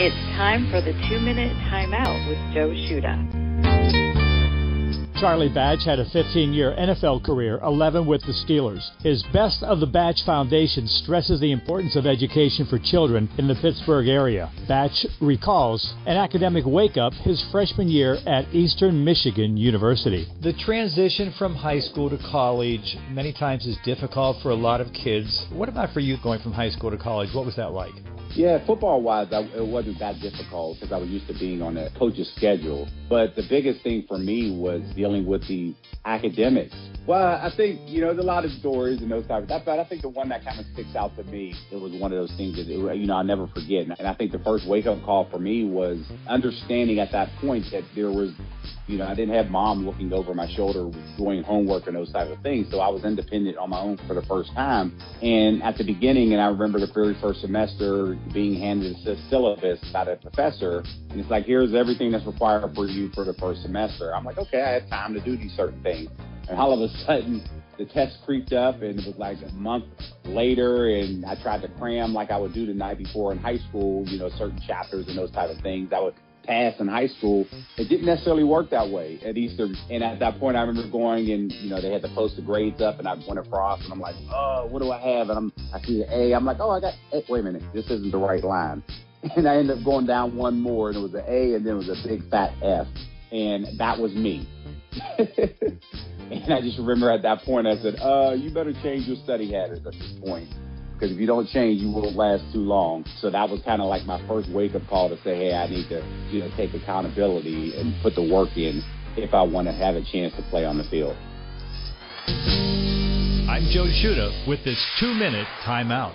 It's time for the 2-minute timeout with Joe Shuda. Charlie Batch had a 15-year NFL career, 11 with the Steelers. His Best of the Batch Foundation stresses the importance of education for children in the Pittsburgh area. Batch recalls an academic wake-up his freshman year at Eastern Michigan University. The transition from high school to college many times is difficult for a lot of kids. What about for you going from high school to college? What was that like? Yeah, football-wise, it wasn't that difficult because I was used to being on a coach's schedule. But the biggest thing for me was dealing with the academics. Well, I think, there's a lot of stories and those types of stuff, but I think the one that kind of sticks out to me, it was one of those things that, I'll never forget. And I think the first wake-up call for me was understanding at that point that there was, I didn't have mom looking over my shoulder doing homework and those types of things. So I was independent on my own for the first time. And at the beginning, and I remember the very first semester being handed a syllabus by the professor, and it's like, here's everything that's required for you for the first semester. I'm like, okay, I have time to do these certain things. And all of a sudden, the test creeped up, and it was like a month later, and I tried to cram like I would do the night before in high school, certain chapters and those type of things. I would pass in high school. It didn't necessarily work that way at Eastern. And at that point, I remember going and, they had to post the grades up, and I went across, and I'm like, oh, what do I have? And I see the A. I'm like, oh, I got A. Wait a minute, this isn't the right line. And I ended up going down one more, and it was an A, and then it was a big fat F. And that was me. And I just remember at that point, I said, you better change your study habits at this point. Because if you don't change, you won't last too long. So that was kind of like my first wake-up call to say, hey, I need to, take accountability and put the work in if I want to have a chance to play on the field. I'm Joe Shuda with this 2-minute timeout.